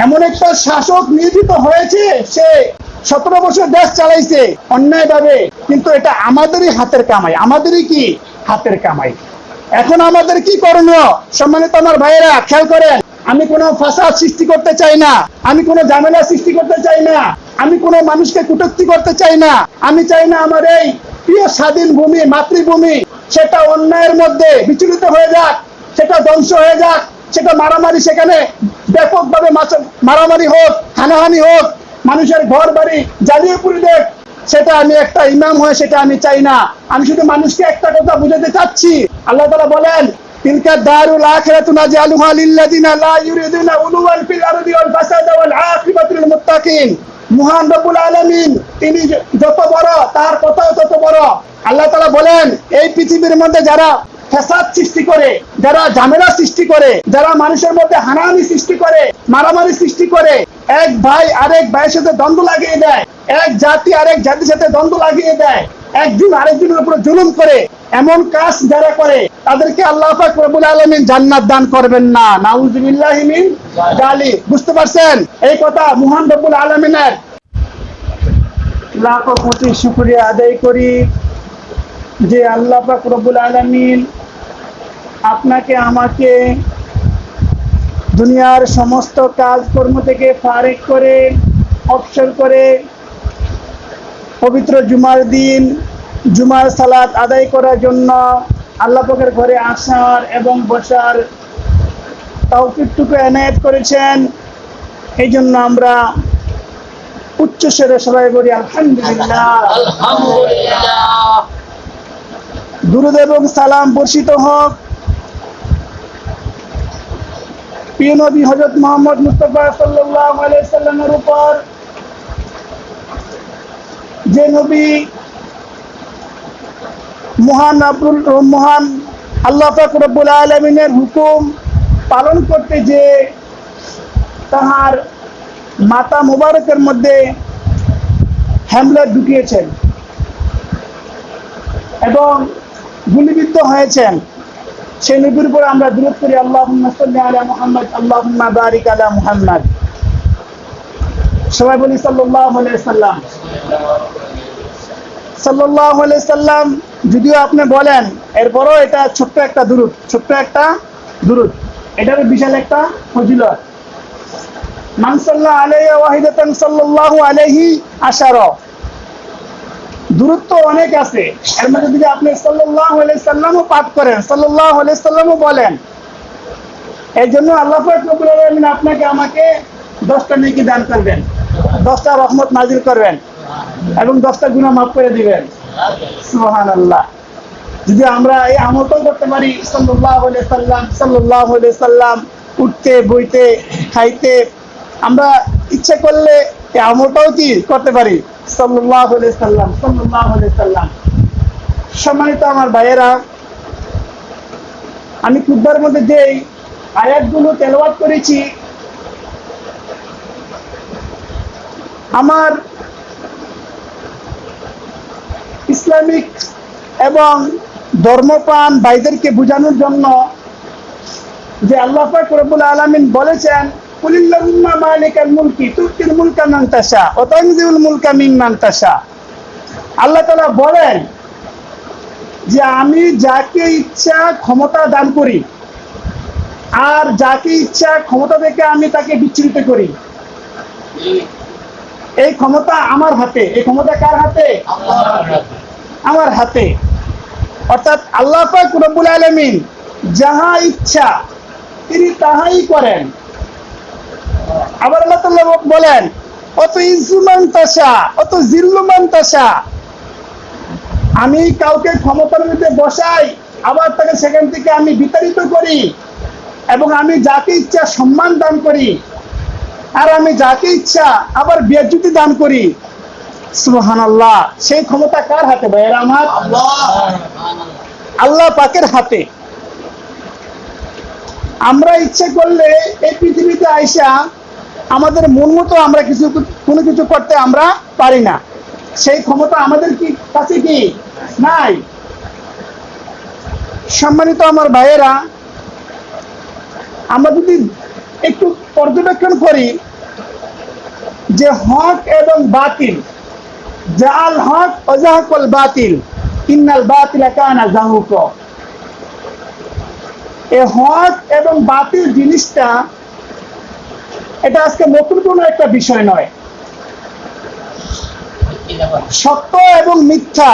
এমন একটা শাসক নিয়োজিত হয়েছে, সে 17 বছর দেশ চালাইছে অন্যায় ভাবে, কিন্তু এটা আমাদেরই হাতের কামাই, আমাদেরই কি হাতের কামাই। এখন আমাদের কি করণীয়? সম্মানিত আমার ভাইয়েরা, খেয়াল করেন, আমি কোনো ফাসাদ সৃষ্টি করতে চাই না, আমি কোনো ঝামেলা সৃষ্টি করতে চাই না, আমি কোনো মানুষকে কটূক্তি করতে চাই না। আমি চাই না আমার এই প্রিয় স্বাধীন ভূমি, মাতৃভূমি, সেটা অন্যায়ের মধ্যে বিচলিত হয়ে যাক, সেটা ধ্বংস হয়ে যাক, সেটা মারামারি, সেখানে ব্যাপকভাবে মারামারি হোক, হানাহানি হোক, মানুষের ঘর বাড়ি জ্বালিয়ে পুড়ে দেখ, সেটা আমি একটা ইমাম হয়ে সেটা আমি চাই না। আমি শুধু মানুষকে একটা কথা বুঝাতে চাচ্ছি, আল্লাহ তাআলা বলেন, তিলকা দারুল আখিরাতু নাজআলুহা লিল্লাযিনা লা ইউরিদুনা উলুওয়ান ফিল আরদি ওয়াল ফাসাদা ওয়াল আকিবাতু লিল মুত্তাকিন। মহান রব্বুল আলামিন তিনি যত বড়, তার কথাও তত বড়। আল্লাহ তাআলা বলেন, এই পৃথিবীর মধ্যে যারা ফ্যাসাদ সৃষ্টি করে, যারা ঝামেলা সৃষ্টি করে, যারা মানুষের মধ্যে হানাহানি সৃষ্টি করে, মারামারি সৃষ্টি করে, এক ভাই আরেক ভাইয়ের সাথে দ্বন্দ্ব লাগিয়ে দেয়, এক জাতি আরেক জাতির সাথে দ্বন্দ্ব লাগিয়ে দেয়, একজন আরেকজনের উপর জুলুম করে, এমন কাজ যারা করে, তাদেরকে আল্লাহ পাক রব্বুল আলামিন জান্নাত দান করবেন না। নাউযুবিল্লাহি মিন যালিক। বুঝতে পারছেন? এই কথা মহান রব্বুল আলামিনের লাখো কোটি শুকরিয়া আদায় করি যে আল্লাহ পাক রব্বুল আলামিন আপনাকে আমাকে দুনিয়ার সমস্ত কাজকর্ম থেকে ফারেক করে, অবসর করে, পবিত্র জুমার দিন জুমার সালাত আদায় করার জন্য আল্লাহ পাকের ঘরে আসার এবং বসার তৌফিকটুকু এনায়েত করেছেন। এই জন্য আমরা উচ্চ স্বরে সবাই বলি আলহামদুলিল্লাহ। আলহামদুলিল্লাহ। দুরূদ এবং সালাম বর্ষিত হোক প্রিয় নবী হযরত মুহাম্মদ মুস্তাফা সাল্লাল্লাহু আলাইহি সাল্লামের উপর, যে নবী মহান আল্লাহ পাক রব্বুল আলামিনের হুকুম পালন করতে যে তাহার মাথা মুবারকের মধ্যে হ্যামলেট ঢুকিয়েছেন এবং গুলিবিদ্ধ হয়েছেন, সেই নবীর উপর আমরা দুরূদ করি, আল্লাহুম্মা সাল্লি আলা মুহাম্মদ, আল্লাহুম্মা বারিক আলা মুহাম্মদ। সবাই বলি সাল্লাল্লাহু আলাইহি সাল্লাম। সাল্লাল্লাহু আলাইহি সাল্লাম যদিও আপনি বলেন, এরপরও এটা ছোট্ট একটা দুরূদ, এটার বিশাল একটা ফজিলত। মান সাল্লা আলাইহি ওয়াহিদাতান সাল্লাল্লাহু আলাইহি আশারা। দুরূদ তো অনেক আছে, এর মধ্যে যদি আপনি সাল্লাল্লাহু আলাইহি সাল্লামও পাঠ করেন, সাল্লাল্লাহু আলাইহি সাল্লামও বলেন, এই জন্য আল্লাহ পাক রব্বুল আলামিন আপনাকে আমাকে 10টা নেকি দান করবেন, 10টা রহমত নাজিল করবেন এবং 10টা গুনাহ মাফ করে দিবেন। সুবহানাল্লাহ। যদি আমরা এই আমলটাও করতে পারি, সাল্লাল্লাহু আলাইহি সাল্লাম উঠতে বইতে খাইতে, আমরা ইচ্ছা করলে এই আমলটাও কি করতে পারি, সাল্লাল্লাহু আলাইহি সাল্লাম। সম্মানিত আমার ভাইয়েরা, আমি খুতবার মধ্যে যে আয়াতগুলো তেলাওয়াত করেছি, আমার ইসলামিক এবং ধর্মপ্রাণ ভাইদেরকে বোঝানোর জন্য যে আল্লাহ পাক রব্বুল আলামিন বলেছেন, কুলিল্লাহুম্মা মালিকাল মুলকি তুতিল মুলকা মান তাশা ওয়া তানজিউল মুলকা মিম্মান তাশা। আল্লাহ তাআলা বলেন যে আমি যাকে ইচ্ছা ক্ষমতা দান করি, আর যাকে ইচ্ছা ক্ষমতা থেকে আমি তাকে বিচ্যুত করি। এই ক্ষমতা আমার হাতে। এই ক্ষমতা কার হাতে? আমার হাতে। অর্থাৎ আল্লাহ পাক রব্বুল আলামিন যাহা ইচ্ছা তিনি তাহাই করেন। আবার আল্লাহ তাআলা বলেন, অত ইজ্জু মান তাশা অত জিল্লু মান তাশা। আমি কাউকে ক্ষমতার মধ্যে বসাই, আবার তাকে সেখান থেকে আমি বিতাড়িত করি, এবং আমি যাকে ইচ্ছা সম্মান দান করি, আর আমি যাকে ইচ্ছা আবার বেজ্জতি দান করি। সুবহানাল্লাহ। সেই ক্ষমতা কার হাতে ভাইয়েরা আমার? আল্লাহ পাকের হাতে। আমরা ইচ্ছে করলে এই পৃথিবীতে আইসা আমাদের মন মতো আমরা কোনো কিছু করতে আমরা পারি না। সেই ক্ষমতা আমাদের কাছে কি নাই। সম্মানিত আমার ভাইয়েরা, আমরা যদি একটু পর্যবেক্ষণ করি যে হক এবং বাতিল, জাআল হক ওয়া যাহাকাল বাতিল ইন্নাল বাতিলা কানা যাহুকা। এই হক এবং বাতিল জিনিসটা এটা আজকে নতুন কোনো একটা বিষয় নয়। সত্য এবং মিথ্যা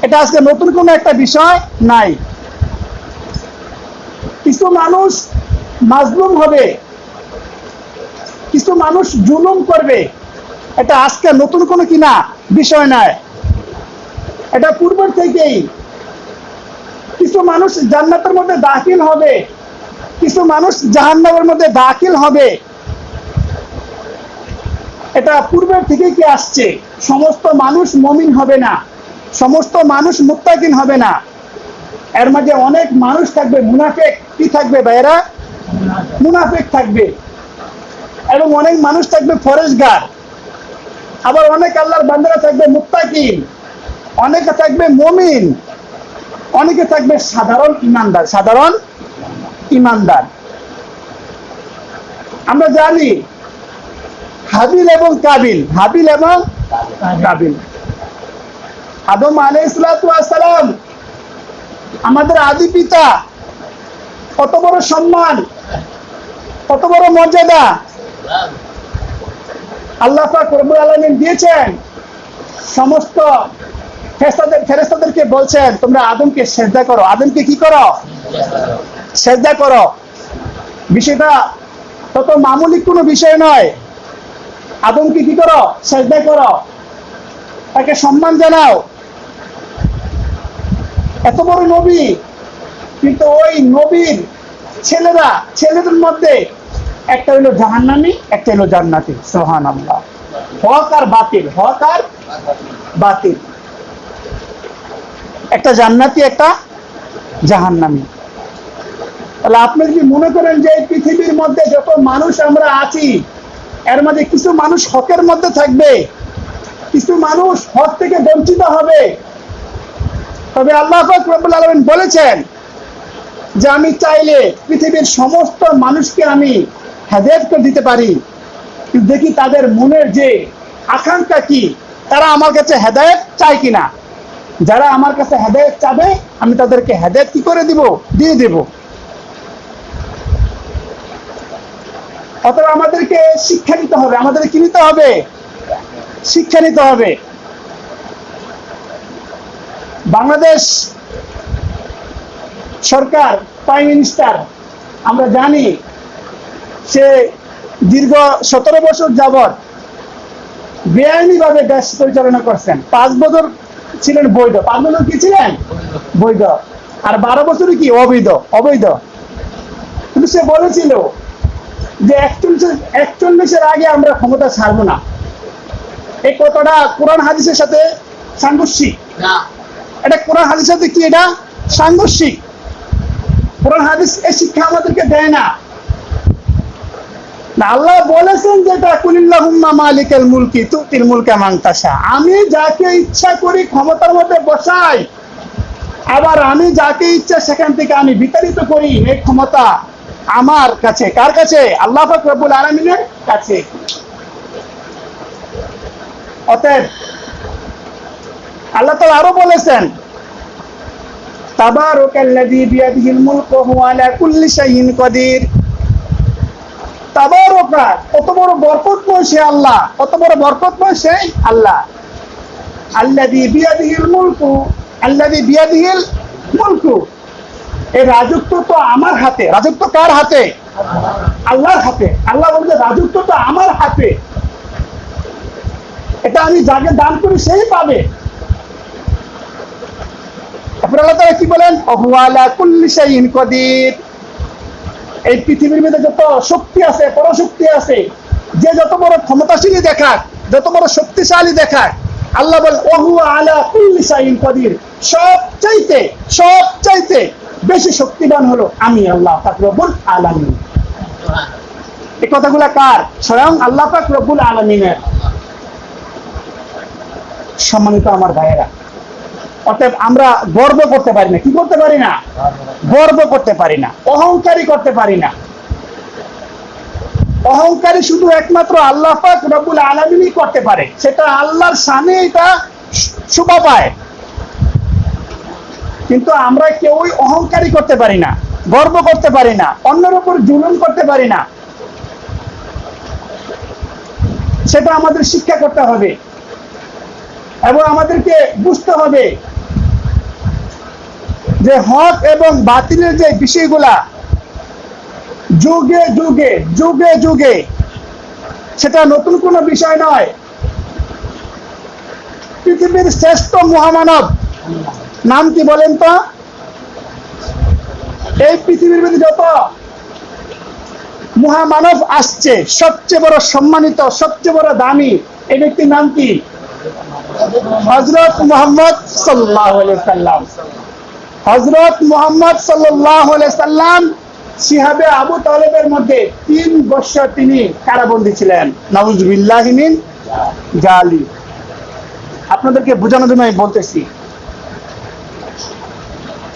এটা আজকে নতুন কোনো একটা বিষয় নাই। কিছু মানুষ মাজলুম হবে, কিছু মানুষ জুলুম করবে, এটা আজকে নতুন কোনো কিনা বিষয় নয়, এটা পূর্বের থেকেই। কিছু মানুষ জান্নাতের মধ্যে দাখিল হবে, কিছু মানুষ জাহান্নামের মধ্যে দাখিল হবে, এটা পূর্বের থেকে কি আসছে। সমস্ত মানুষ মুমিন হবে না, সমস্ত মানুষ মুত্তাকিন হবে না, এর মাঝে অনেক মানুষ থাকবে মুনাফিক। কি থাকবে ভাইরা? মুনাফিক থাকবে। এবং অনেক মানুষ থাকবে ফরেজগার, আবার অনেক আল্লাহর বান্দারা থাকবে মুত্তাকিন, অনেকে থাকবে মুমিন, অনেকে থাকবে সাধারণ ইমানদার। সাধারণ ইমানদার। আমরা জানি হাবিল এবং কাবিল, হাবিল এবং কাবিল। আদম আলাইহিস সালাম আমাদের আদি পিতা, কত বড় সম্মান, কত বড় মর্যাদা আল্লাহ পাক রব্বুল আলামিন দিয়েছেন। সমস্ত ফেরেশতাদেরকে বলছেন তোমরা আদমকে সিজদা করো। আদমকে কি করো? সিজদা করো। বিষয়টা তত মামুলি কোনো বিষয় নয়। আদমকে কি করো? সিজদা করো, তাকে সম্মান জানাও। এত বড় নবী, কিন্তু ওই নবীর ছেলেদের মধ্যে একটা হলো জাহান্নামী, একটা হলো জান্নাতি। সুবহানাল্লাহ। হক আর বাতিল, হক আর বাতিল, একটা জান্নাতি একটা জাহান্নামী। তাহলে আপনি যদি মনে করেন যে এই পৃথিবীর মধ্যে যত মানুষ আমরা আছি, এর মধ্যে কিছু মানুষ হকের মধ্যে থাকবে, কিছু মানুষ হক থেকে বঞ্চিত হবে, তবে আল্লাহ পাক রব্বুল আলামিন বলেছেন যে আমি চাইলে পৃথিবীর সমস্ত মানুষকে আমি হেদায়েত করে দিতে পারি, কিন্তু দেখি তাদের মনের যে আকাঙ্ক্ষা কি, তারা আমার কাছে হেদায়েত চায় কিনা। যারা আমার কাছে হেদায়েত চাবে আমি তাদেরকে হেদায়েত কি করে দিব? দিয়ে দেব। অতএব আমাদেরকে শিক্ষা নিতে হবে। আমাদের কি নিতে হবে? শিক্ষা নিতে হবে। বাংলাদেশ সরকার, প্রাইম মিনিস্টার, আমরা জানি সে দীর্ঘ 17 বছর যাবৎ বেআইনি ভাবে দেশ পরিচালনা করছেন। 5 বছর ছিলেন বৈধ। 5 বছর কি ছিলেন? বৈধ। আর 12 বছরই কি? অবৈধ। কিন্তু সে বলেছিল যে 41-এর আগে আমরা ক্ষমতা ছাড়বো না। এই কথাটা কোরআন হাদিসের সাথে সাংঘর্ষিক। এটা কোরআন হাদিসের সাথে কি? এটা সাংঘর্ষিক। কোরআন হাদিস এই শিক্ষা আমাদেরকে দেয় না। আল্লাহ বলেছেন যেটা কুলিল্লাহুম্মা মালিকাল মুলকি তুতিল মুলকা মান তাশা। আমি যাকে ইচ্ছা করি ক্ষমতার মধ্যে বসাই, আবার আমি যাকে ইচ্ছা সেখান থেকে আমি বিতাড়িত করি। এই ক্ষমতা আমার কাছে। কার কাছে? আল্লাহ পাক রব্বুল আলামিনের কাছে। অতএব আল্লাহ তাআলা আরো বলেছেন তাবারাকাল্লাযী বিয়াদিহিল মুলকু ওয়া হুয়া আলা কুল্লি শাইইন কাদির। তাবারাকা, কত বড় বরকতময় সে আল্লাহ, কত বড় বরকতময় সে আল্লাহ। আল্লাযী বিয়াদিহিল মুলকু, আল্লাযী বিয়াদিহিল মুলকু, এই রাজত্ব তো আমার হাতে। রাজত্ব কার হাতে? আল্লাহর হাতে। আল্লাহ বলছে রাজত্ব তো আমার হাতে, এটা আমি যাকে দান করি সেই পাবে। তারপর আল্লাহ তাআলা কি বলেন? ওয়া আলা কুল্লি শাইইন কাদির। এই পৃথিবীর মধ্যে যত শক্তি আছে, পরাশক্তি আছে, যে যত বড় ক্ষমতাশালী দেখাক, যত বড় শক্তিশালী দেখাক, আল্লাহ বলেন ওয়া হুয়া আলা কুল্লি শাইইন কাদির। সবচাইতে বেশি শক্তিমান হলো আমি আল্লাহ পাক রব্বুল আলামিন। এই কথাগুলো কার? স্বয়ং আল্লাহ পাক রব্বুল আলামিনের। সম্মানিত আমার ভাইয়েরা, অতএব আমরা গর্ব করতে পারি না। কি করতে পারি না? গর্ব করতে পারি না, অহংকারী করতে পারি না। অহংকারী শুধু একমাত্র আল্লাহ পাক রব্বুল আলামিনই করতে পারে, সেটা আল্লাহর শানে এটা শোভা পায়। কিন্তু আমরা কেউই অহংকারী করতে পারি না, গর্ব করতে পারি না, অন্যের উপর জুলুম করতে পারি না। সেটা আমাদের শিক্ষা করতে হবে এবং আমাদেরকে বুঝতে হবে যে হক এবং বাতিলের যে বিষয়গুলা যুগে যুগে যুগে যুগে, সেটা নতুন কোনো বিষয় নয়। পৃথিবীর শ্রেষ্ঠ মহামানব নাম কি বলেন তো? এই পৃথিবীর মধ্যে যত মহামানব আসছে, সবচেয়ে বড় সম্মানিত, সবচেয়ে বড় দামি এই ব্যক্তির নাম কি? হযরত মুহাম্মদ সাল্লাল্লাহু আলাইহি সাল্লাম। হযরত মুহাম্মদ সাল্লাল্লাহু আলাইহি সাল্লাম শিহাবে আবু তালেবের মধ্যে 3 বছর তিনি কারাবন্দী ছিলেন। নাউযুবিল্লাহি মিন জালিক। আপনাদেরকে বোঝানোর জন্য আমি বলতেছি,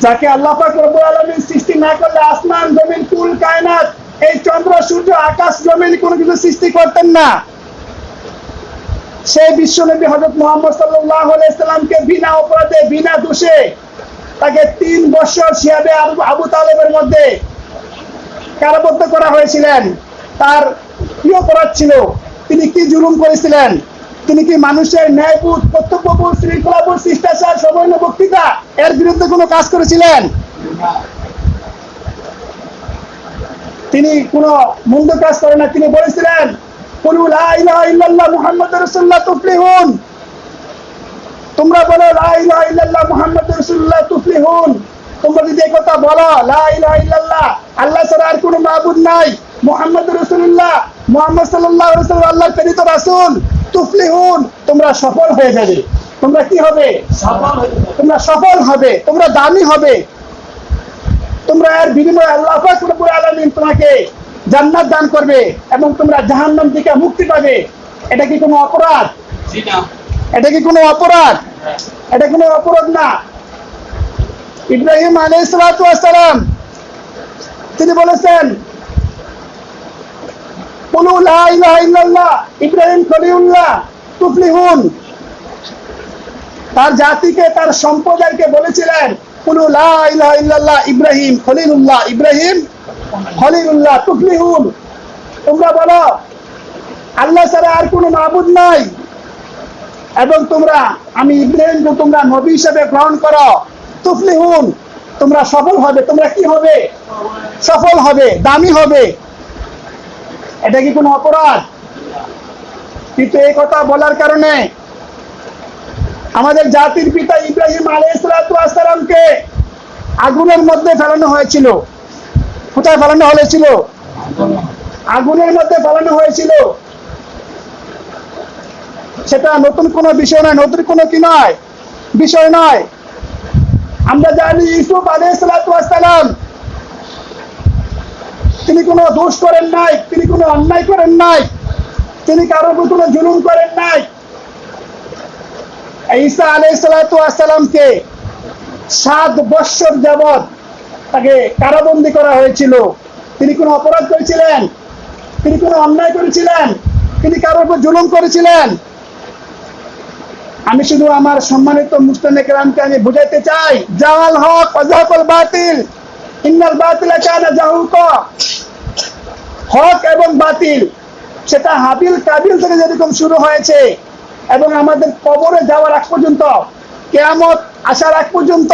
যাকে আল্লাহ পাক রব্বুল আলামিন সৃষ্টি না করলে আসমান জমিন কুল কায়নাত, এই চন্দ্র সূর্য আকাশ জমিন কোনো কিছু সৃষ্টি করতেন না। সেই বিশ্বনবী হযরত মুহাম্মদ সাল্লাল্লাহু আলাইহি সাল্লামকে বিনা অপরাধে বিনা দোষে তাকে 3 বছর শিহাবে আবু তালেবের মধ্যে কারাবদ্ধ করা হয়েছিলেন। তার কি অপরাধ ছিল? তিনি কি জুলুম করেছিলেন? তিনি কি মানুষের ন্যায়বোধ, কর্তব্যবোধ, শৃঙ্খলাবোধ, শিষ্টাচার, সমন্বয়, বক্তৃতা এর বিরুদ্ধে কোনো কাজ করেছিলেন? তিনি কোনো মন্দ কাজ করেন না। তিনি বলেছিলেন, কুলু লা ইলাহা ইল্লাল্লাহ মুহাম্মাদুর রাসূলুল্লাহ তুফলিহুন। তোমরা বলো লা ইলাহা ইল্লাল্লাহ মুহাম্মাদুর রাসূলুল্লাহ তুফলিহুন। তোমরা যদি এই কথা বলো, লা ইলাহা ইল্লাল্লাহ, আল্লাহ ছাড়া আর কোনো মাবুদ নাই, মুহাম্মাদুর রাসূলুল্লাহ, মুহাম্মদ সাল্লাল্লাহু আলাইহি ওয়াসাল্লাম আল্লাহর প্রেরিত রাসূল, তুফলিহুন, তোমরা সফল হয়ে যাবে। তোমরা কি হবে? তোমরা সফল হবে, তোমরা দামি হবে। তোমরা এর বিনিময়ে আল্লাহ পাক রব্বুল আলামিন তোমাকে জান্নাত দান করবে এবং তোমরা জাহান্নাম থেকে মুক্তি পাবে। এটা কি কোনো অপরাধ? জি না। এটা কি কোনো অপরাধ? এটা কোনো অপরাধ না। ইব্রাহিম আলাইহিস সালাতু ওয়াস সালাম তিনি বলেছেন, কুলু লা ইলাহা ইল্লাল্লাহ ইব্রাহিম খলিলুল্লাহ তুফলিহুন। তার জাতিকে, তার সম্প্রদায়কে বলেছিলেন, কুলু লা ইলাহা ইল্লাল্লাহ ইব্রাহিম খলিলুল্লাহ, ইব্রাহিম খলিলুল্লাহ তুফলিহুন। তোমরা বলো আল্লাহ ছাড়া আর কোনো মাবুদ নাই এবং তোমরা আমি ইব্রাহিমকে তোমরা নবী হিসেবে গ্রহণ করো, তুফলিহুন, তোমরা সফল হবে। তোমরা কি হবে? সফল হবে, দামি হবে। এটা কি কোনো অপরাধ? কিন্তু এই কথা বলার কারণে আমাদের জাতির পিতা ইব্রাহিম আলাইহিস সালাতু ওয়াস সালামকে আগুনের মধ্যে ফেলানো হয়েছিল। কোথায় ফেলানো হয়েছিল? আগুনের মধ্যে ফেলানো হয়েছিল। সেটা নতুন কোনো বিষয় নয়, নতুন কোনো কি নয়, বিষয় নয়। আমরা জানি ইউসুফ আলাইহিস সালাতু ওয়াস সালাম তিনি কোনো দোষ করেন নাই, তিনি কোনো অন্যায় করেন নাই, তিনি কারোর উপর কোনো জুলুম করেন নাই। ঈসা আলাইহিস সালাতু ওয়াস সালামকে 7 বছর যাবত তাকে কারাবন্দী করা হয়েছিল। তিনি কোনো অপরাধ করেছিলেন? তিনি কোনো অন্যায় করেছিলেন? তিনি কারোর উপর জুলুম করেছিলেন? আমি শুধু আমার সম্মানিত মুসলিম কেরামকে আমি বুঝাইতে চাই, জাল হক ওয়াজাকাল বাতিল ইন্নাল বাতিলা কানা জাহুকা। হক এবং বাতিল সেটা হাবিল কাবিল থেকে যেরকম শুরু হয়েছে এবং আমাদের কবরে যাওয়ার আগ পর্যন্ত, কিয়ামত আসার আগ পর্যন্ত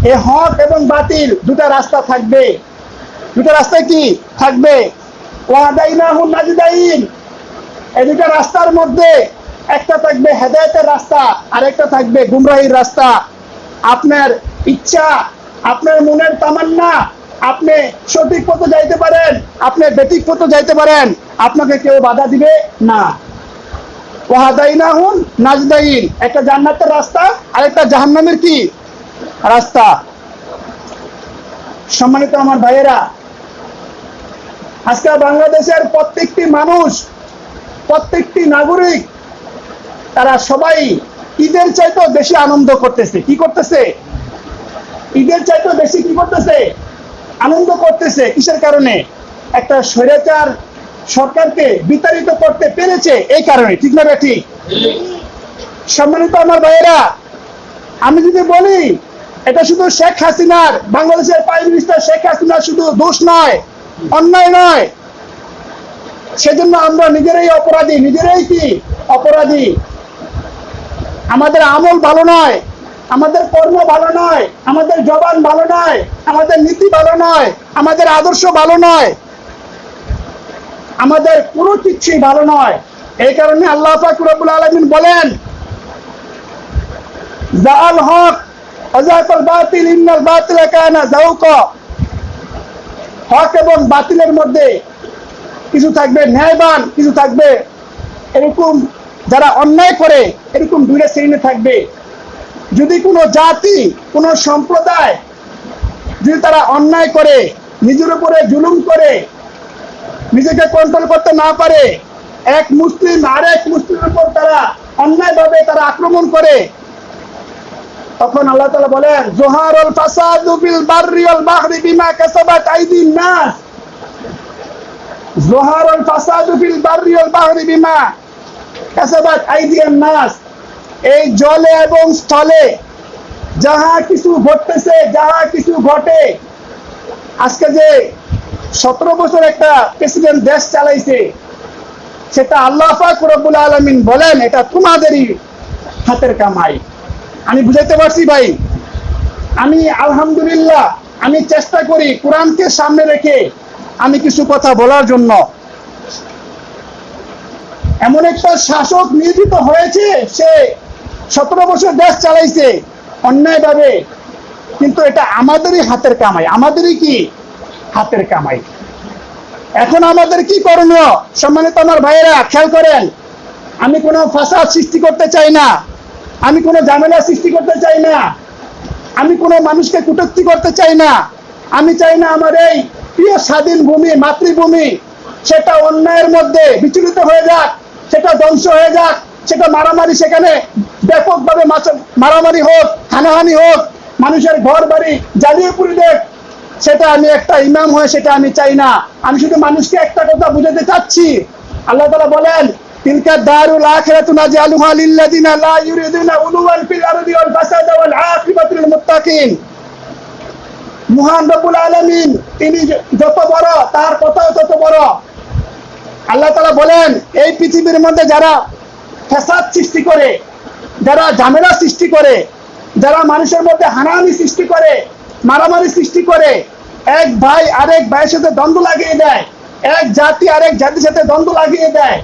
এই হক এবং বাতিল দুটা রাস্তা থাকবে। দুটা রাস্তা কি থাকবে? ওয়াদাইনাহুন নাজদাইন। এই দুটা রাস্তার মধ্যে একটা থাকবে হেদায়েতের রাস্তা, আর একটা থাকবে গুমরাহির রাস্তা। আপনার ইচ্ছা, আপনার মনের তামান্না, আপনি সঠিক পথে যাইতে পারেন, আপনি বেঠিক পথে যাইতে পারেন, আপনাকে কেউ বাধা দিবে না। ওয়াদাইনাহুন নাজদাইন, একটা জান্নাতের রাস্তা আর একটা জাহান্নামের কি রাস্তা। সম্মানিত আমার ভাইয়েরা, আজকে বাংলাদেশের প্রত্যেকটি মানুষ, প্রত্যেকটি নাগরিক, তারা সবাই ঈদের চাইতেও বেশি আনন্দ করতেছে। কি করতেছে? ঈদের চাইতেও বেশি কি করতেছে? আনন্দ করতেছে। কিসের কারণে? একটা স্বৈরাচার সরকারকে বিতাড়িত করতে পেরেছে এই কারণে, ঠিক না ঠিক? সম্মানিত আমার ভাইয়েরা, আমি যদি বলি এটা শুধু শেখ হাসিনার, বাংলাদেশের প্রাইম মিনিস্টার শেখ হাসিনার শুধু দোষ নয়, অন্যায় নয়, সেজন্য আমরা নিজেরাই অপরাধী, নিজেরাই কি অপরাধী। আমাদের আমল ভালো নয়, আমাদের কর্ম ভালো নয়, আমাদের জবান ভালো নয়, আমাদের নীতি ভালো নয়, আমাদের আদর্শ ভালো নয়, আমাদের কোনো কিছুই ভালো নয়। এই কারণে আল্লাহ পাক রব্বুল আলামিন বলেন, জাআল হক ওয়াজাকাল বাতিল ইন্নাল বাতিলা কানা যাউকা। হক এবং বাতিলের মধ্যে কিছু থাকবে ন্যায়বান, কিছু থাকবে এরকম যারা অন্যায় করে, এরকম দুইটা শ্রেণী থাকবে। যদি কোনো জাতি, কোনো সম্প্রদায় যদি তারা অন্যায় করে, নিজের উপরে জুলুম করে, নিজেকে কন্ট্রোল করতে না পারে, এক মুসলিম আরেক মুসলিমের উপর তারা অন্যায়ভাবে তারা আক্রমণ করে, তখন আল্লাহ তাআলা বলেন, জোহারুল ফাসাদু ফিল বাররি ওয়াল বাহরি বিমা কাসাবাত আইদিন নাস। জোহারুল ফাসাদু ফিল বাররি ওয়াল বাহরি বিমা কাসাবাত আইদিন নাস। এই জলে এবং স্থলে যাহা কিছু ঘটতেছে, যাহা কিছু ঘটে, আজকে যে 17 বছর একটা প্রেসিডেন্ট দেশ চালাইছে, সেটা আল্লাহ পাক রব্বুল আলামিন বলেন এটা তোমাদেরই হাতের কামাই। আমি বুঝাইতে পারছি ভাই? আমি আলহামদুলিল্লাহ আমি চেষ্টা করি কোরআনকে সামনে রেখে আমি কিছু কথা বলার জন্য। এমন একটা শাসক নিয়োজিত হয়েছে, সে 17 বছর দেশ চালাইছে অন্যায়ভাবে, কিন্তু এটা আমাদেরই হাতের কামাই, আমাদেরই কি হাতের কামাই। এখন আমাদের কি করণীয়? সম্মানিত আমার ভাইয়েরা খেয়াল করেন, আমি কোনো ফাসাদ সৃষ্টি করতে চাই না, আমি কোনো ঝামেলা সৃষ্টি করতে চাই না, আমি কোনো মানুষকে কটূক্তি করতে চাই না। আমি চাই না আমার এই প্রিয় স্বাধীন ভূমি, মাতৃভূমি, সেটা অন্যায়ের মধ্যে বিচলিত হয়ে যাক, সেটা ধ্বংস হয়ে যাক, সেটা মারামারি, সেখানে ব্যাপকভাবে মারামারি হোক, হানাহানি হোক, মানুষের ঘর বাড়ি জ্বালিয়ে পুড়ে দেখ, সেটা আমি একটা ইমাম হয়ে সেটা আমি চাই না। আমি শুধু মানুষকে একটা কথা বুঝাতে চাচ্ছি, আল্লাহ তাআলা বলেন, তিলকা দারুল আখিরাতু নাজআলুহা লিল্লাযিনা লা ইউরিদুনা উলুওয়ান ফিল আরদি ওয়াল ফাসাদা ওয়াল আকিবাতু লিল মুত্তাকিন। মহান রব্বুল আলামিন তিনি যত বড়, তার কথাও তত বড়। আল্লাহ তাআলা বলেন, এই পৃথিবীর মধ্যে যারা ফাসাদ সৃষ্টি করে, যারা ঝামেলা সৃষ্টি করে, যারা মানুষের মধ্যে হানাহানি সৃষ্টি করে, মারামারি সৃষ্টি করে, এক ভাই আরেক ভাইয়ের সাথে দ্বন্দ্ব লাগিয়ে দেয়, এক জাতি আরেক জাতির সাথে দ্বন্দ্ব লাগিয়ে দেয়,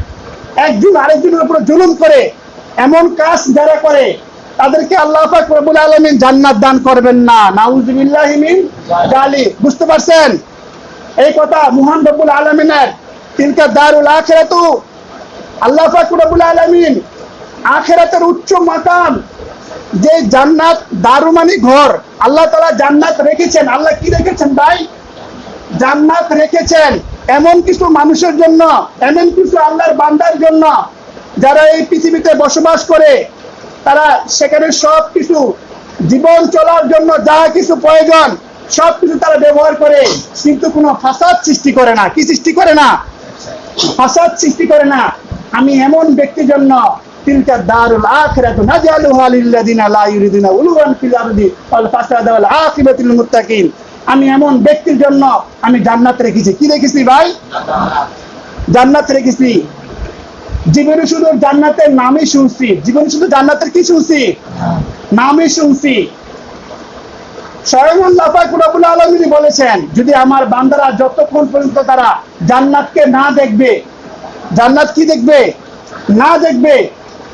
একজন আরেকজনের উপর জুলুম করে, এমন কাজ যারা করে, তাদেরকে আল্লাহ পাক রব্বুল আলামিন জান্নাত দান করবেন না। নাউযুবিল্লাহি মিন যালিক। বুঝতে পারছেন? এই কথা মহান রব্বুল আলামিনের, তিলকা দারুল আখিরাতু, আল্লাহ পাক রব্বুল আলামিন আখিরাতের উচ্চ মাকাম, যে জান্নাত, দারু মানে ঘর, আল্লাহ তাআলা জান্নাত রেখেছেন। আল্লাহ কি রেখেছেন ভাই? জান্নাত রেখেছেন এমন কিছু মানুষের জন্য, এমন কিছু আল্লাহর বান্দার জন্য, যারা এই পৃথিবীতে বসবাস করে, তারা সেখানে সব কিছু জীবন চলার জন্য যা কিছু প্রয়োজন সব কিছু তারা ব্যবহার করে, কিন্তু কোনো ফাসাদ সৃষ্টি করে না। কি সৃষ্টি করে না? ফাসাদ সৃষ্টি করে না। আমি এমন ব্যক্তির জন্য, তিলকা দারুল আখিরাতু নাজআলুহা লিল্লাযিনা লা ইউরিদুনা উলুওয়ান ফিল আরদি ওয়াল ফাসাদা ওয়াল আকিবাতু লিল মুত্তাকিন। আমি এমন ব্যক্তির জন্য আমি জান্নাত রেখেছি। কি রেখেছি ভাই? জান্নাত রেখেছি। জীবনে শুধু জান্নাতের নামই শুনছি, জীবনে শুধু জান্নাতের কি শুনছি? নামই শুনছি। স্বয়ং আল্লাহ পাক রব্বুল আলামিন বলেছেন, যদি আমার বান্দারা যতক্ষণ পর্যন্ত তারা জান্নাতকে না দেখবে, জান্নাত কি দেখবে না দেখবে,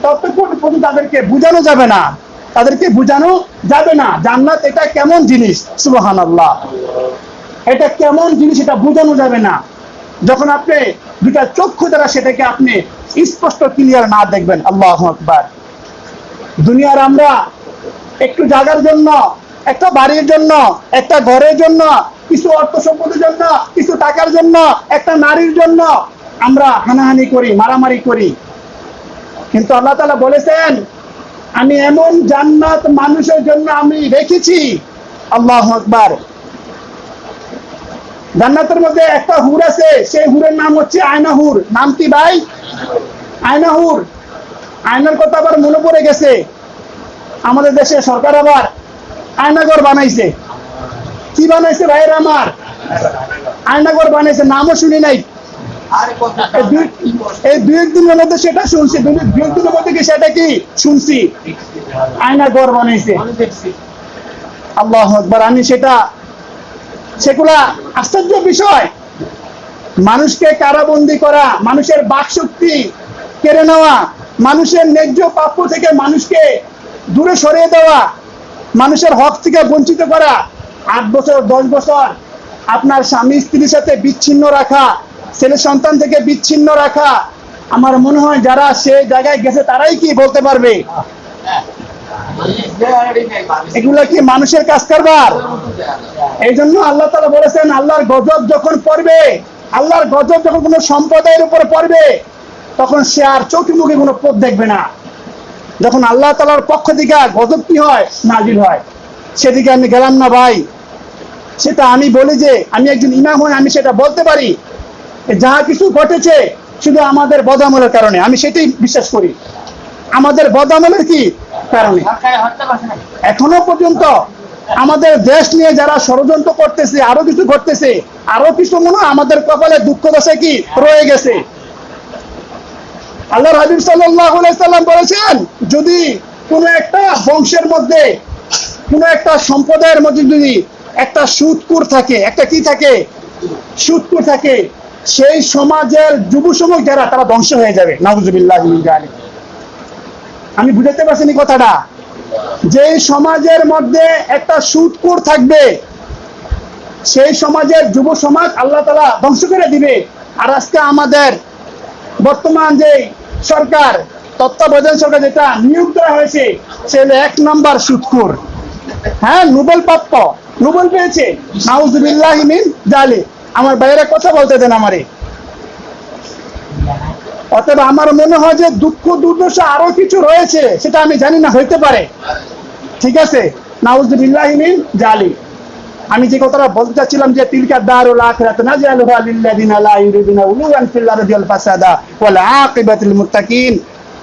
ততক্ষণ পর্যন্ত তাদেরকে বুঝানো যাবে না, তাদেরকে বুঝানো যাবে না জান্নাত এটা কেমন জিনিস। সুবহানাল্লাহ, এটা কেমন জিনিস এটা বুঝানো যাবে না যখন আপনি দুটা চক্ষু দ্বারা সেটাকে আপনি স্পষ্ট ক্লিয়ার না দেখবেন। আল্লাহু আকবার। দুনিয়ার আমরা একটু জায়গার জন্য, একটা বাড়ির জন্য, একটা ঘরের জন্য, কিছু অর্থ সম্পদের জন্য, কিছু টাকার জন্য, একটা নারীর জন্য আমরা হানাহানি করি, মারামারি করি, কিন্তু আল্লাহ তাআলা বলেছেন, আমি এমন জান্নাত মানুষের জন্য আমি রেখেছি। আল্লাহু আকবার। জান্নাতের মধ্যে একটা হুর আছে, সেই হুরের নাম হচ্ছে আয়না হুর। নাম কি ভাই? আয়না হুর। আয়নার কথা আবার মনে পড়ে গেছে, আমাদের দেশে সরকার আবার আয়নাঘর বানাইছে। কি বানাইছে ভাইয়ের আমার? আয়নাঘর বানাইছে, নামও শুনি নাই। এই দুই একদিনের মধ্যে সেটা শুনছি, দুই একদিনের মধ্যে কি সেটা কি শুনছি, আয়নাঘর বানাইছে। আল্লাহু আকবার। আমি সেগুলা আশ্চর্য বিষয়। মানুষকে কারাবন্দী করা, মানুষের বাকশক্তি কেড়ে নেওয়া, মানুষের ন্যায্য প্রাপ্য থেকে মানুষকে দূরে সরিয়ে দেওয়া, মানুষের হক থেকে বঞ্চিত করা, 8 বছর 10 বছর আপনার স্বামী স্ত্রীর সাথে বিচ্ছিন্ন রাখা, ছেলে সন্তান থেকে বিচ্ছিন্ন রাখা। আমার মনে হয় যারা সে জায়গায় গেছে তারাই কি বলতে পারবে এগুলা কি মানুষের কাজ কারবার। এই জন্য আল্লাহ তাআলা বলেছেন, আল্লাহর গজব যখন পড়বে, আল্লাহর গজব যখন কোনো সম্প্রদায়ের উপর পড়বে, তখন সে আর চোখে মুখে কোনো পথ দেখবে না। যখন আল্লাহ তাআলার পক্ষ থেকে গজব কি হয়, নাজিল হয়, সেদিকে আমি গেলাম না ভাই। সেটা আমি বলি যে আমি একজন ইমাম হয়ে আমি সেটা বলতে পারি, যাহা কিছু ঘটেছে শুধু আমাদের বদামলের কারণে, আমি সেটাই বিশ্বাস করি। আমাদের বদামলের কি কারণে এখনো পর্যন্ত আমাদের দেশ নিয়ে যারা ষড়যন্ত্র করতেছে, আরো কিছু ঘটতেছে, আরো কিছু মনে হয় আমাদের কপালে দুঃখ দশা কি রয়ে গেছে। আল্লাহর হাবিব সাল্লাল্লাহু আলাইহি সাল্লাম বলেছেন, যদি কোনো একটা বংশের মধ্যে, কোনো একটা সম্প্রদায়ের মধ্যে যদি একটা সুদখোর থাকে, একটা কি থাকে, সুদখোর থাকে, সেই সমাজের যুব সমাজ যারা, তারা ধ্বংস হয়ে যাবে। নাউযুবিল্লাহি মিন যালিক। আমি বুঝাতে পারছি না কথাটা? যে সমাজের মধ্যে একটা সুদখোর থাকবে, সেই সমাজের যুব সমাজ আল্লাহ তাআলা ধ্বংস করে দিবে। আর আজকে আমাদের বর্তমান যে সরকার, তত্ত্বাবধায়ক সরকার যেটা নিয়োগ করা হয়েছে, সে 1 নাম্বার সুদখোর। হ্যাঁ, নোবেল প্রাপ্ত, নোবেল পেয়েছে। নাউযুবিল্লাহি মিন যালিক। আমার বাইরে কথা বলতে দেন আমারে। অতএব আমার মনে হয় যে দুঃখ দুর্দশা আরো কিছু রয়েছে, সেটা আমি জানি না, হইতে পারে। ঠিক আছে, নাউযুবিল্লাহি মিন যালিক। আমি যে কথাটা বলতে চাচ্ছিলাম যে তিলকা দারুল আখিরাত নাজআলুহা লিল্লাযিনা লা ইউরিদুনা উলুওয়ান ফিল আরদি ওয়াল ফাসাদা ওয়াল আকিবাতুল মুত্তাকিন।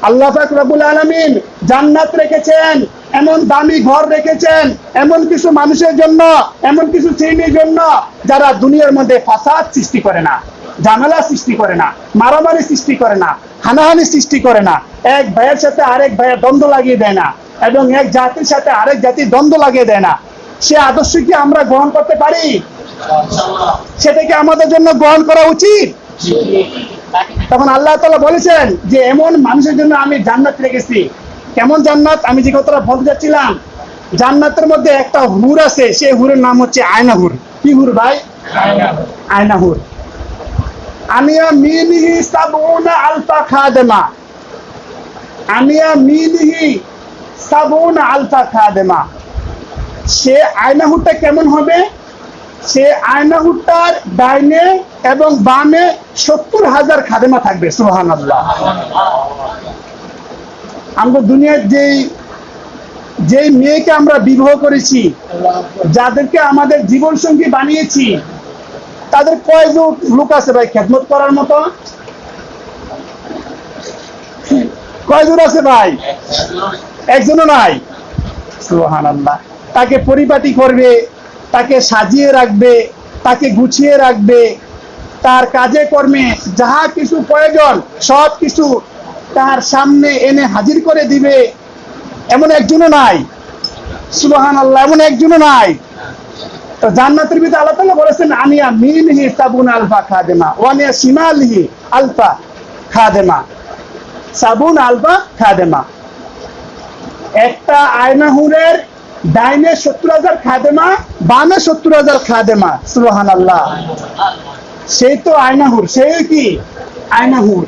আল্লাহ পাক রব্বুল আলামিন জান্নাত রেখেছেন, এমন দামি ঘর রেখেছেন এমন কিছু মানুষের জন্য, এমন কিছু শ্রেণীর জন্য যারা দুনিয়ার মধ্যে ফাসাদ সৃষ্টি করে না, ঝামেলা সৃষ্টি করে না, মারামারি সৃষ্টি করে না, হানাহানি সৃষ্টি করে না, এক ভাইয়ের সাথে আরেক ভাইয়ের দ্বন্দ্ব লাগিয়ে দেয় না, এবং এক জাতির সাথে আরেক জাতির দ্বন্দ্ব লাগিয়ে দেয় না। সে আদর্শ কি আমরা গ্রহণ করতে পারি? সেটাকে আমাদের জন্য গ্রহণ করা উচিত। তখন আল্লাহ তাআলা বলেছেন যে এমন মানুষের জন্য আমি জান্নাত রেখেছি। কেমন জান্নাত? আমি যে কথাটা বলতে যাচ্ছিলাম, জান্নাতের মধ্যে একটা হুর আছে, সেই হুরের নাম হচ্ছে আয়না হুর। কি হুর ভাই? আয়না হুর। আনিয়া মিলিহি সাবউনা আলফা খাদেমা। আনিয়া মিলিহি সাবউনা আলফা খাদেমা। সে আয়না হুরটা কেমন হবে? সে আয়না হুরটার ডাইনে এবং বামে 70,000 খাদেমা থাকবে। সুবহানাল্লাহ। আমরা দুনিয়ার যেই মেয়েকে আমরা বিবাহ করেছি, যাদেরকে আমাদের জীবন সঙ্গী বানিয়েছি, তাদের কয়জন লোক আছে ভাই খেদমত করার মতো? কয়জন আছে ভাই? একজনও নাই। সুবহানাল্লাহ। তাকে পরিপাটি করবে, তাকে সাজিয়ে রাখবে, তাকে গুছিয়ে রাখবে, তার কাজে কর্মে যাহা কিছু প্রয়োজন সব কিছু তার সামনে এনে হাজির করে দিবে, এমন একজনও নাই। সুবহানাল্লাহ, এমন একজনও নাই। তো জান্নাতের ভিতরে আল্লাহ তাআলা বলেছেন, আনিয়া মিনহি সাবুন আলফা খাদেমা ওয়া আনিয়া শিমালিহি আলফা খাদেমা। সাবুন আলফা খাদেমা। একটা আয়না হুরের ডাইনে 70,000 খাদেমা, বামে 70,000 খাদেমা। সুবহানাল্লাহ। সেই তো আয়না হুর, সেই কি আয়না হুর।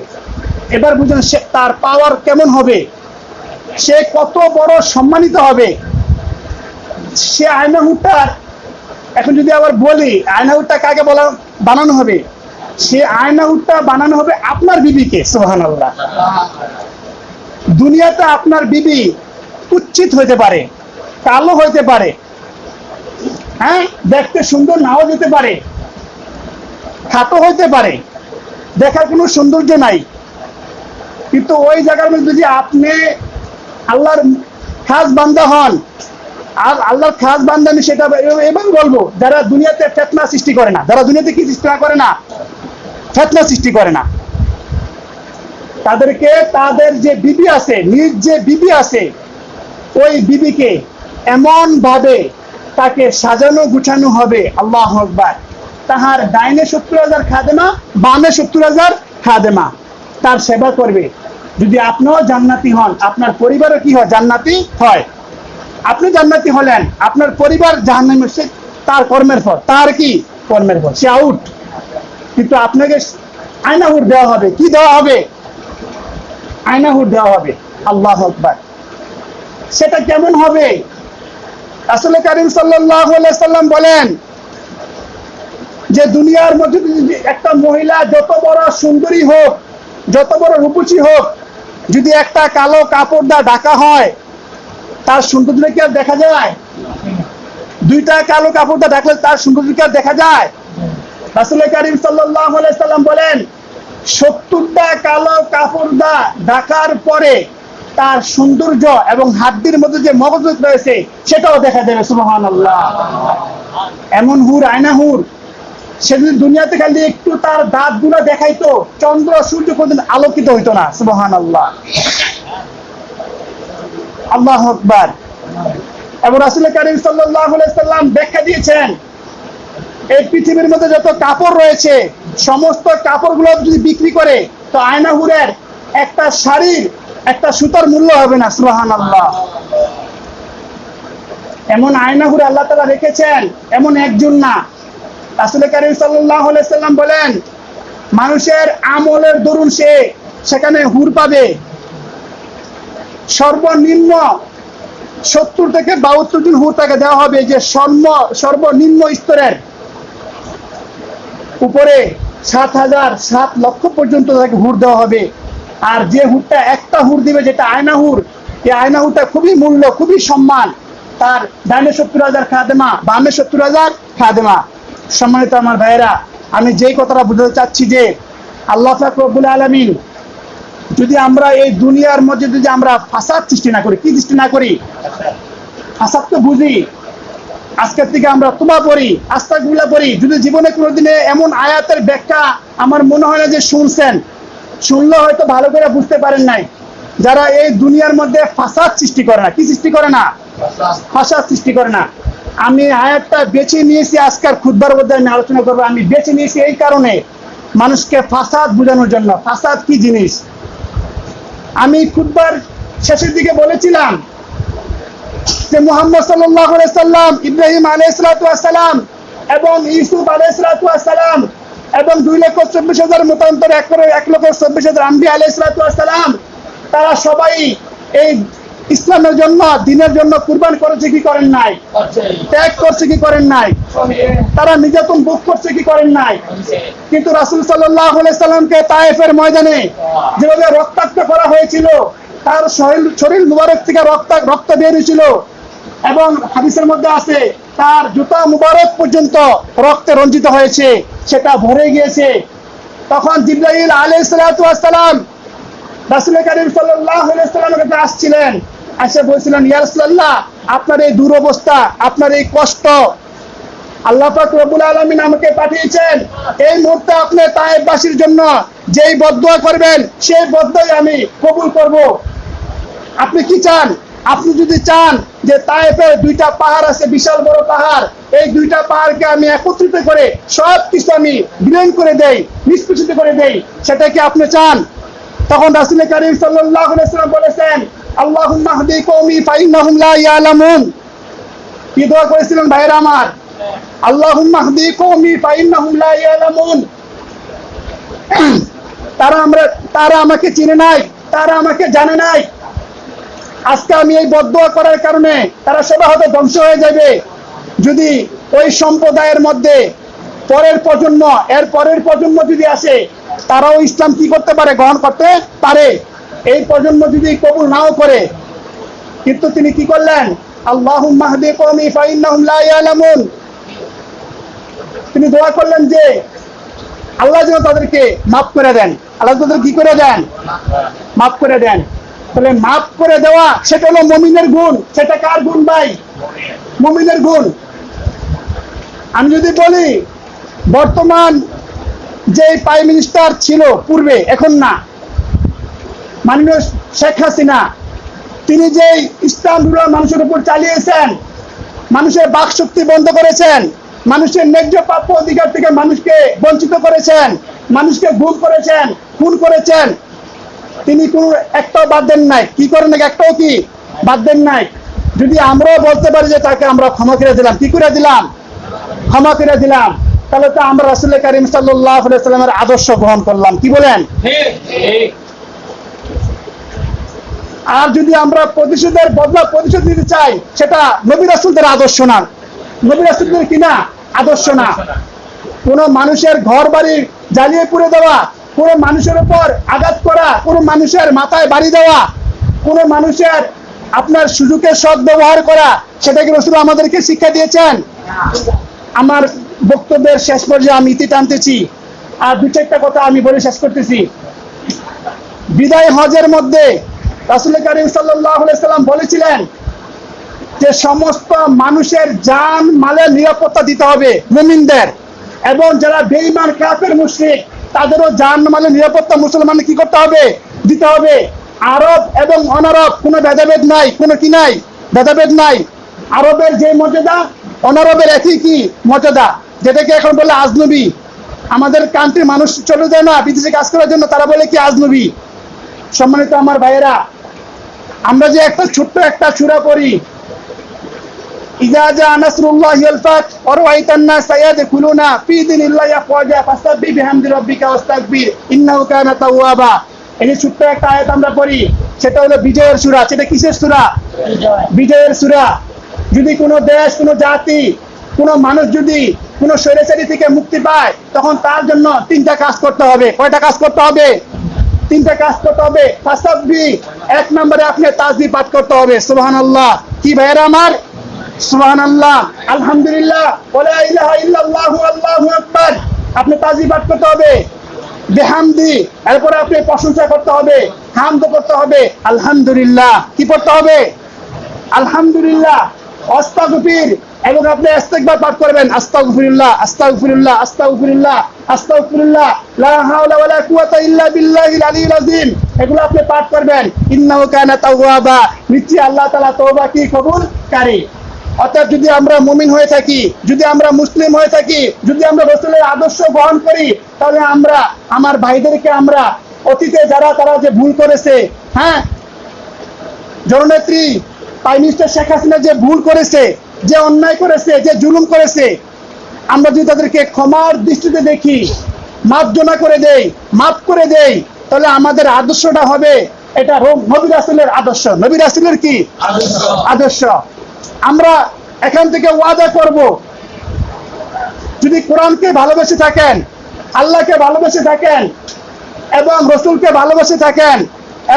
এবার বুঝুন তার পাওয়ার কেমন হবে, সে কত বড় সম্মানিত হবে। সে আয়না হুরটার, এখন যদি আবার বলি আয়না হুরটা কাকে বানানো হবে, সে আয়না হুরটা বানানো হবে আপনার বিবিকে। সুবহানাল্লাহ। দুনিয়াতে আপনার বিবি কুৎসিত হইতে পারে, কালো হইতে পারে, হ্যাঁ, দেখতে সুন্দর নাও যেতে পারে, খাটো হইতে পারে, দেখার কোনো সৌন্দর্য নাই, কিন্তু ওই জায়গার মধ্যে যদি আপনি আল্লাহর খাস বান্দা হন, আর আল্লাহর খাস বান্দা আমি সেটা এবার বলবো, যারা দুনিয়াতে ফিতনা সৃষ্টি করে না, যারা দুনিয়াতে কি সৃষ্টি করে না, ফিতনা সৃষ্টি করে না, তাদেরকে তাদের যে বিবি আছে, নিজ যে বিবি আছে, ওই বিবিকে এমন ভাবে তাকে সাজানো গুছানো হবে, আল্লাহু আকবার, তাহার ডাইনে 70,000 খাদেমা, বামে 70,000 খাদেমা তার সেবা করবে। যদি আপনিও জান্নাতি হন, আপনার পরিবারও কি হয়, জান্নাতি হয়। আপনি জান্নাতি হলেন, আপনার পরিবার জাহান্নামে, সে তার কর্মের ফল, তার কি কর্মের ফল, সে আউট। কিন্তু আপনাকে আয়নাহুর দেওয়া হবে, কি দেওয়া হবে, আয়নাহুর দেওয়া হবে, আল্লাহু আকবার। সেটা কেমন হবে? রাসূল কারীম সাল্লাল্লাহু আলাইহি সাল্লাম বলেন যে দুনিয়ার মধ্যে যদি একটা মহিলা যত বড় সুন্দরী হোক, যত বড় রূপসী হোক, যদি একটা কালো কাপড় দিয়ে ঢাকা হয়, তার সৌন্দর্য কি আর দেখা যায়? দুইটা কালো কাপড় দিয়ে ঢাকলে তার সৌন্দর্য কি আর দেখা যায়? রাসূল কারীম সাল্লাল্লাহু আলাইহি সাল্লাম বলেন 70টা কালো কাপড় দিয়ে ঢাকার পরে তার সৌন্দর্য এবং হাড্ডির মধ্যে যে মগজ রয়েছে সেটাও দেখা যাবে, সুবহানাল্লাহ। এমন হুর, আয়না হুর, সে যদি দুনিয়াতে খালি একটু তার দাঁতগুলো দেখাইতো, চন্দ্র সূর্য কোনদিন আলোকিত হইতো না, সুবহানাল্লাহ, আল্লাহু আকবার। এবং রাসূল কারীম সাল্লাল্লাহু আলাইহি সাল্লাম ব্যাখ্যা দিয়েছেন, এই পৃথিবীর মধ্যে যত কাপড় রয়েছে সমস্ত কাপড়গুলো যদি বিক্রি করে তো আয়নাহুরের একটা শাড়ির একটা সুতার মূল্য হবে না, সুবহানাল্লাহ। এমন আয়নাহুর আল্লাহ তাআলা রেখেছেন, এমন একজন না। রাসূল কারীম সাল্লাল্লাহু আলাইহি সাল্লাম বলেন মানুষের আমলের দরুন সে সেখানে হুর পাবে। সর্বনিম্ন 70 থেকে 72 জন হুর তাকে দেওয়া হবে, যে সর্বনিম্ন স্তরের উপরে 7 লক্ষ পর্যন্ত তাকে হুর দেওয়া হবে। আর যে হুরটা একটা হুর দিবে, যেটা আয়না হুর, এই আয়না হুরটা খুবই মূল্য, খুবই সম্মান, তার ডানে 70,000 খাদেমা, বামে 70,000 খাদেমা। সম্মানিত আমার ভাইয়েরা, আমি যেই কথাটা বুঝাতে চাচ্ছি যে আল্লাহ পাক রব্বুল আলামিন যদি আমরা এই দুনিয়ার মধ্যে যদি আমরা ফাসাদ সৃষ্টি না করি, কি সৃষ্টি না করি, ফাসাদ তো বুঝি, আজকের থেকে আমরা তওবা পড়ি, আস্তাগফিরুল্লাহ পড়ি, যদি জীবনে কোনোদিনে এমন আয়াতের ব্যাখ্যা আমার মনে হয় না যে শুনছেন, শুনলে হয়তো ভালো করে বুঝতে পারেন নাই। যারা এই দুনিয়ার মধ্যে ফাসাদ সৃষ্টি করে না, কি সৃষ্টি করে না, ফাসাদ সৃষ্টি করে না। আমি আয়াতটা বেছে নিয়েছি, আজকের খুতবার মধ্যে আমি আলোচনা করবো। আমি বেছে নিয়েছি এই কারণে, মানুষকে ফাসাদ বোঝানোর জন্য, ফাসাদ কি জিনিস। আমি খুতবার শেষের দিকে বলেছিলাম যে মুহাম্মদ সাল্লাল্লাহু আলাইহি সাল্লাম, ইব্রাহিম আলাইহিস সালাতু ওয়াস সালাম এবং ইউসুফ আলাইহিস সালাতু ওয়াস সালাম এবং 2,24,000 মতান্তর 1,24,000 আম্বিয়া আলাইহিস সালাতু ওয়াস সালাম, তারা সবাই এই ইসলামের জন্য, দ্বীনের জন্য কুরবান করেছে কি করেন নাই, ত্যাগ করছে কি করেন নাই, তারা নির্যাতন ভোগ করছে কি করেন নাই। কিন্তু রাসূল সাল্লাল্লাহু আলাইহি সাল্লামকে তায়েফের ময়দানে যেভাবে রক্তাক্ত করা হয়েছিল, তার শরীর মুবারক থেকে রক্ত বের হয়েছিল, এবং হাদিসের মধ্যে আছে তার জুতা মুবারক পর্যন্ত রক্তে রঞ্জিত হয়েছে, সেটা ভরে গিয়েছে। তখন জিবরাইল আলাইহিস সালাতু ওয়াস সালাম রাসূল কারীম সাল্লাল্লাহু আলাইহি সাল্লামের কাছে আসছিলেন, এসে বলছিলেন, ইয়া রাসূলুল্লাহ, আপনার এই দুরবস্থা, আপনার এই কষ্ট, আল্লাহ পাক রব্বুল আলামিন আমাকে পাঠিয়েছেন, এই মুহূর্তে আপনি তায়েফবাসীর জন্য যেই বদদুয়া করবেন সেই বদদুয়াই আমি কবুল করব। আপনি কি চান? আপনি যদি চান যে তায়েফের 2টা পাহাড় আছে, বিশাল বড় পাহাড়, এই 2টা পাহাড়কে আমি একত্রিত করে সব কিছু আমি বিলীন করে দেই, নিষ্পেষিত করে দেই, সেটা কি আপনি চান? তখন রাসূল কারীম সাল্লাল্লাহু আলাইহি ওয়াসাল্লাম বলেছেন, আল্লাহুম্মা হদি কওমি ফাইন্নাহুম লা ইয়ালামুন। কি দোয়া করেছিলেন ভাইরা আমার? আল্লাহুম্মা হদি কওমি ফাইন্নাহুম লা ইয়ালামুন। তারা আমাকে চিনে নাই, তারা আমাকে জানে নাই। আজকে আমি এই বদদুয়া করার কারণে তারা সবাই হয়তো ধ্বংস হয়ে যাবে। যদি ওই সম্প্রদায়ের মধ্যে পরের প্রজন্ম যদি আসে, তারাও ইসলাম কি করতে পারে, গ্রহণ করতে পারে। এই প্রজন্ম যদি কবুল নাও করে, কিন্তু তিনি কি করলেন, আল্লাহুম্মা হদি কওমি ফাইন্নাহুম লা ইয়ালামুন। তিনি দোয়া করলেন যে আল্লাহ যেন তাদেরকে মাফ করে দেন। আল্লাহ তাদের কি করে দেন? মাফ করে দেন। তাহলে মাফ করে দেওয়া সেটা হলো মুমিনের গুণ। সেটা কার গুণ ভাই? মুমিনের গুণ। আমি যদি বলি বর্তমান যে প্রাইম মিনিস্টার ছিল পূর্বে, এখন না, মাননীয় শেখ হাসিনা, তিনি যে ইসলাম বিরোধী মানুষের উপর চালিয়েছেন, মানুষের বাক শক্তি বন্ধ করেছেন, মানুষের ন্যায্য প্রাপ্য অধিকার থেকে মানুষকে বঞ্চিত করেছেন, মানুষকে গুম করেছেন, খুন করেছেন, তিনি কোনো একটাও বাদ দেন নাই। কি করেন নাকি? একটাও কি বাদ দেন নাই। যদি আমরাও বলতে পারি যে তাকে আমরা ক্ষমা করে দিলাম, কি করে দিলাম? ক্ষমা করে দিলাম, তাহলে তো আমরা রাসূল কারীম সাল্লাল্লাহু আলাইহি ওয়াসাল্লামের আদর্শ গ্রহণ করলাম। কি বলেন? ঠিক ঠিক। আর যদি আমরা প্রতিশোধের বদলা প্রতিশোধ নিতে চাই, সেটা নবী রাসূলদের আদর্শ না। নবী রাসূলদের কি না? আদর্শ না। কোন মানুষের ঘর বাড়ি জ্বালিয়ে পুড়ে দেওয়া, কোন মানুষের উপর আঘাত করা, কোন মানুষের মাথায় বাড়ি দেওয়া, কোন মানুষের আপনার সুযোগের সৎ ব্যবহার করা, সেটা কি রাসূল আমাদেরকে শিক্ষা দিয়েছেন? আমার বক্তব্যের শেষ পর্যায়ে আমি ইতি টানতেছি, আর দু চারটা কথা আমি বলে শেষ করতেছি। বিদায় হজের মধ্যে রাসূল কারীম সাল্লাল্লাহু আলাইহি সাল্লাম বলেছিলেন যে সমস্ত মানুষের জান মালের নিরাপত্তা দিতে হবে মুমিনদের, এবং যারা বেঈমান কাফের মুশরিক তাদেরও জান মালের নিরাপত্তা মুসলমানদের কি করতে হবে? দিতে হবে। আরব এবং অনারব কোনো ভেদাভেদ নাই, কোনো কি নাই? ভেদাভেদ নাই। আরবের যে মর্যাদা, অনারবের একই কি মর্যাদা, যেটাকে এখন বলে আজনবী। আমাদের কান্ট্রি মানুষ চলে যায় না বিদেশে কাজ করার জন্য, তারা বলে কি আজনবী। সম্মানিত আমার ভাইয়েরা, আমরা যে একটা ছোট্ট একটা সূরা পড়ি, ইযা জা নাসরুল্লাহি ওয়াল ফাত ওয়া রাআইতান নাস ইয়াদখুলুনা ফি দীনিল্লাহি আফওয়াজা ফাসাব্বিহ বিহামদি রাব্বিকা ওয়াস্তাগফির ইন্নাহু কানা তাওয়াবা। এই যে ছোট্ট একটা আয়াত আমরা পড়ি, সেটা হলো বিজয়ের সূরা। সেটা কিসের সূরা? বিজয়ের সূরা। যদি কোনো দেশ, কোনো জাতি, কোনো মানুষ যদি কোনো স্বৈরাচারী থেকে মুক্তি পায়, তখন তার জন্য তিনটা কাজ করতে হবে। কয়টা কাজ করতে হবে? তিনটা কাজ করতে হবে। ফাসাব্বিহ, এক নম্বরে আপনি তাসবিহ পাঠ করতে হবে, সুবহানাল্লাহ। কি ভাইরা আমার? সুবহানাল্লাহ, আলহামদুলিল্লাহ, ওয়া লা ইলাহা ইল্লাল্লাহু আল্লাহু আকবার। আপনি তাসবিহ পাঠ করতে হবে। বিহামদি, এরপরে আপনি প্রশংসা করতে হবে, হামদ করতে হবে, আলহামদুলিল্লাহ। কি পড়তে হবে? আলহামদুলিল্লাহ। আস্তাগফির, এবং আপনি ইস্তিগফার পাঠ করবেন, আস্তাগফিরুল্লাহ, আস্তাগফিরুল্লাহ, আস্তাগফিরুল্লাহ, আস্তাগফিরুল্লাহ, লা হাওলা ওয়ালা কুওয়াতা ইল্লা বিল্লাহিল আলিয়্যিল আযীম। এগুলো আপনি পাঠ করবেন। ইন্নাহু কানা তাওয়াবা, নিশ্চয়ই আল্লাহ তাআলা তওবা কি কবুলকারী। অর্থাৎ যদি আমরা মুমিন হয়ে থাকি, যদি আমরা মুসলিম হয়ে থাকি, যদি আমরা রাসূলের আদর্শ গ্রহণ করি, তাহলে আমরা আমার ভাইদেরকে, আমরা অতীতে যারা তারা যে ভুল করেছে, হ্যাঁ, জননেত্রী প্রাইম মিনিস্টার শেখ হাসিনা যে ভুল করেছে, যে অন্যায় করেছে, যে জুলুম করেছে, আমরা যদি তাদেরকে ক্ষমার দৃষ্টিতে দেখি, মার্জনা করে দেই, মাফ করে দেই, তাহলে আমাদের আদর্শটা হবে এটা নবী রাসূলের আদর্শ। নবী রাসূলের কি আদর্শ? আমরা এখান থেকে ওয়াদা করব, যদি কোরআনকে ভালোবেসে থাকেন, আল্লাহকে ভালোবেসে থাকেন, এবং রাসূলকে ভালোবেসে থাকেন,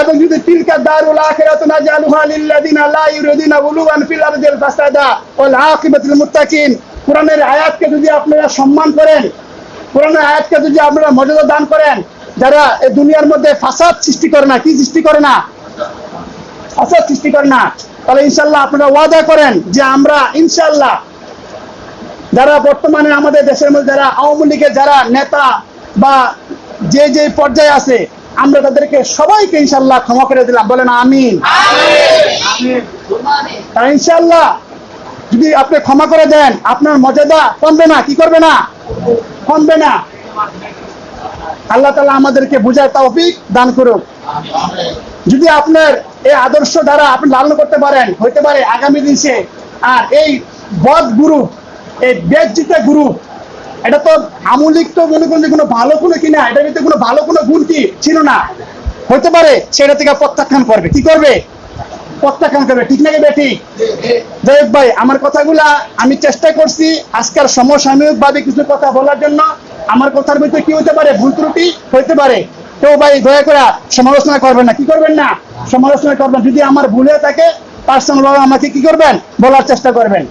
এবং যদি তিলকা দারুল আখিরাতু নাজালুহা লিল্লাযিনা লা ইউরিদুনা উলুওয়ান ফিল আরদিল ফাসাদা ওয়াল আকিবাতুল মুত্তাকিন, কোরআনের আয়াতকে যদি আপনারা সম্মান করেন, কোরআনের আয়াতকে যদি আপনারা মর্যাদা দান করেন, যারা এই দুনিয়ার মধ্যে ফাসাদ সৃষ্টি করে না, কি সৃষ্টি করে না? ফাসাদ সৃষ্টি করে না, তাহলে ইনশাআল্লাহ আপনারা ওয়াদা করেন যে আমরা ইনশাআল্লাহ যারা বর্তমানে আমাদের দেশের মধ্যে যারা আওয়ামী লীগের যারা নেতা বা যে যে পর্যায়ে আছে, আমরা তাদেরকে সবাইকে ইনশাআল্লাহ ক্ষমা করে দিলাম। বলেন আমিন। তাই ইনশাআল্লাহ যদি আপনি ক্ষমা করে দেন, আপনার মর্যাদা কমবে না। কি করবে না? কমবে না। আল্লাহ তাআলা আমাদেরকে বুঝার তৌফিক দান করুক। যদি আপনার এই আদর্শ দ্বারা আপনি লালন করতে পারেন, হইতে পারে আগামী দিনে আর এই বদ গুরু, এই বেজ্জিতা গুরু, এটা তো আমলিক তো মনে করেন যে কোনো ভালো কোনো কিনা, এটার ভিতরে কোনো ভালো কোনো গুণ কি ছিল না, হতে পারে সেটা থেকে প্রত্যাখ্যান করবে। কি করবে? প্রত্যাখ্যান করবে। ঠিক নাকি বেঠিক? যাই হোক ভাই, আমার কথাগুলা আমি চেষ্টা করছি আজকের সমসাময়িক ভাবে কিছু কথা বলার জন্য। আমার কথার ভিতরে কি হতে পারে? ভুল ত্রুটি হইতে পারে। তো ভাই দয়া করে সমালোচনা করবেন না। কি করবেন না? সমালোচনা করবেন। যদি আমার ভুল হয়ে থাকে পার্সোনাল ভাবে আমাকে কি করবেন? বলার চেষ্টা করবেন।